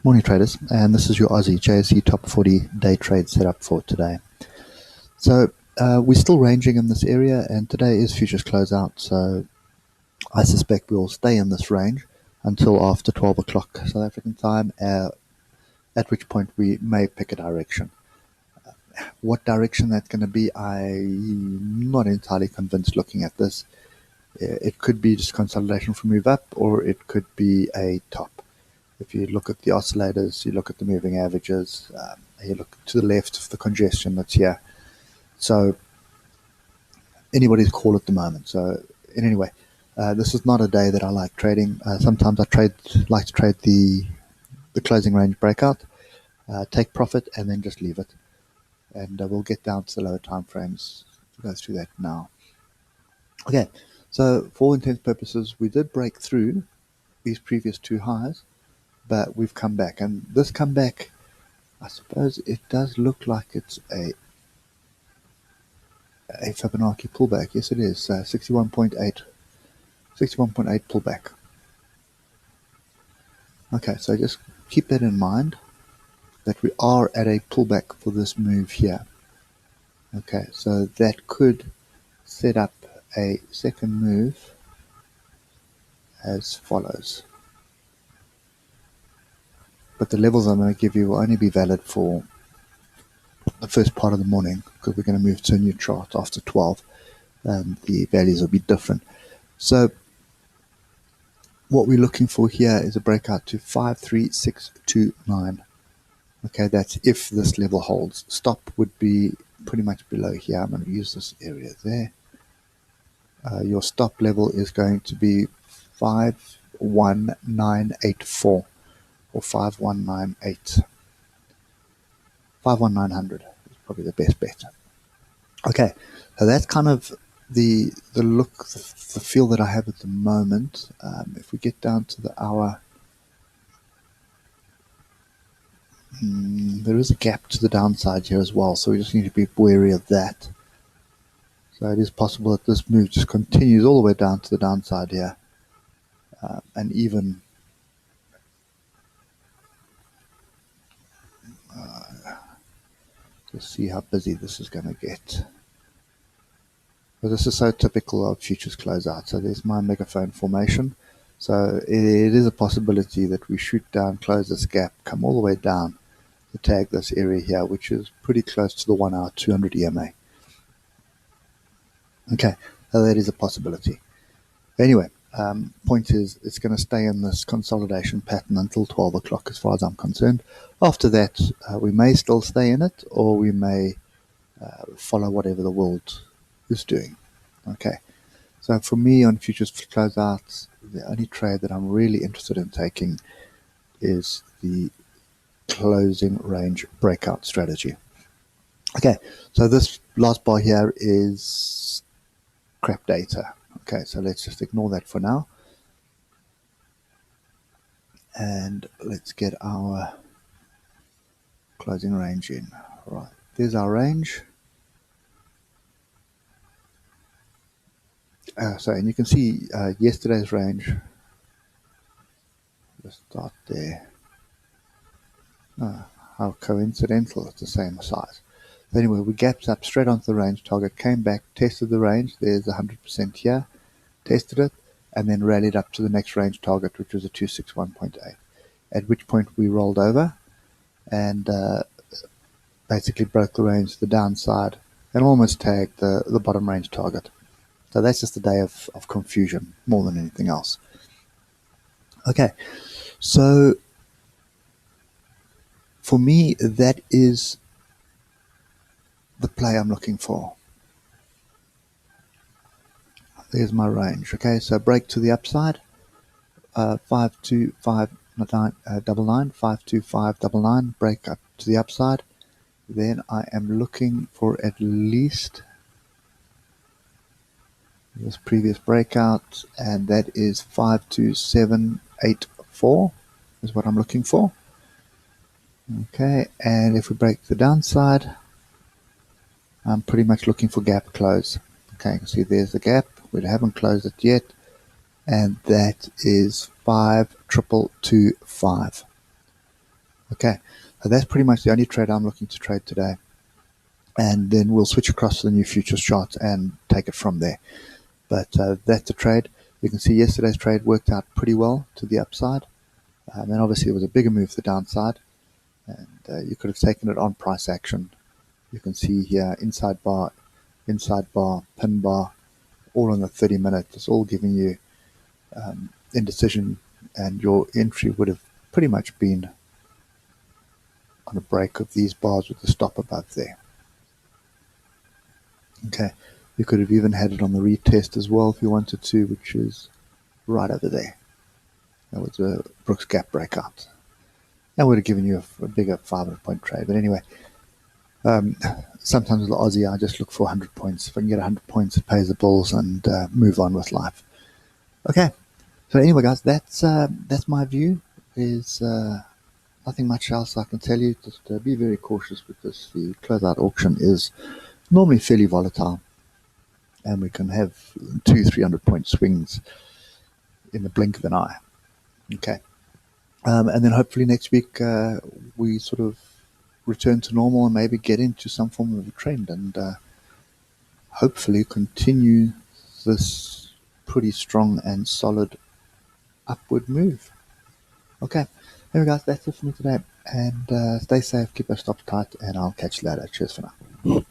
Morning traders, and this is your Aussie JSE top 40 day trade setup for today. So we're still ranging in this area, and today is futures closeout, so I suspect we'll stay in this range until after 12 o'clock South African time, at which point we may pick a direction. What direction that's going to be, I'm not entirely convinced looking at this. It could be just consolidation from move up, or it could be a top. If you look at the oscillators, you look at the moving averages, you look to the left of the congestion that's here. So anybody's call at the moment. So anyway, this is not a day that I like trading. Sometimes I like to trade the closing range breakout, take profit, and then just leave it. And we'll get down to the lower time frames to go through that now. Okay, so for all intents and purposes, we did break through these previous two highs, but we've come back, and this comeback, I suppose it does look like it's a Fibonacci pullback. Yes, it is. 61.8 pullback. Okay, so just keep that in mind, that we are at a pullback for this move here. Okay, so that could set up a second move as follows. But the levels I'm going to give you will only be valid for the first part of the morning, because we're going to move to a new chart after 12, and the values will be different. So what we're looking for here is a breakout to 53629. Okay, that's if this level holds. Stop would be pretty much below here. I'm going to use this area there. Your stop level is going to be 51984 or 5198. 51900 is probably the best bet. Okay, so that's kind of the look, the feel that I have at the moment. If we get down to the hour, there is a gap to the downside here as well, so we just need to be wary of that. So it is possible that this move just continues all the way down to the downside here, and even let's see how busy this is going to get. But this is so typical of futures closeout. So there's my megaphone formation. So it is a possibility that we shoot down, close this gap, come all the way down to tag this area here, which is pretty close to the 1 hour 200 EMA. Okay, so that is a possibility. Anyway, point is, it's going to stay in this consolidation pattern until 12 o'clock as far as I'm concerned. After that, we may still stay in it, or we may follow whatever the world is doing. Okay, so for me on futures closeouts, the only trade that I'm really interested in taking is the closing range breakout strategy. Okay, so this last bar here is crap data. Okay, so let's just ignore that for now, and let's get our closing range in. Right, there's our range. And you can see yesterday's range. Let's start there. How coincidental, it's the same size. So anyway, we gapped up straight onto the range target, came back, tested the range. There's 100% here, tested it, and then rallied up to the next range target, which was a 261.8. At which point we rolled over and basically broke the range to the downside and almost tagged the bottom range target. So that's just a day of confusion more than anything else. Okay, so for me, that is the play I'm looking for. There's my range. Okay, so break to the upside, 52599, break up to the upside. Then I am looking for at least this previous breakout, and that is 52784 is what I'm looking for. Okay, and if we break the downside, I'm pretty much looking for gap close. Okay, you can see there's the gap. We haven't closed it yet, and that is 5225. Okay, so that's pretty much the only trade I'm looking to trade today. And then we'll switch across to the new futures chart and take it from there. But that's the trade. You can see yesterday's trade worked out pretty well to the upside. And obviously there was a bigger move to the downside. And you could have taken it on price action. You can see here inside bar, pin bar, all on the 30-minute. It's all giving you indecision, and your entry would have pretty much been on a break of these bars with the stop above there. Okay, you could have even had it on the retest as well if you wanted to, which is right over there. That was a Brooks Gap breakout. That would have given you a bigger 500-point trade. But anyway, sometimes with the Aussie, I just look for 100 points. If I can get 100 points, it pays the bills and move on with life. Okay, so anyway, guys, that's my view. There's nothing much else I can tell you. Just be very cautious because the closeout auction is normally fairly volatile, and we can have 200-300 point swings in the blink of an eye. Okay, and then hopefully next week we sort of return to normal and maybe get into some form of a trend and hopefully continue this pretty strong and solid upward move. Okay, anyway guys, that's it for me today, and stay safe, keep our stops tight, and I'll catch you later. Cheers for now.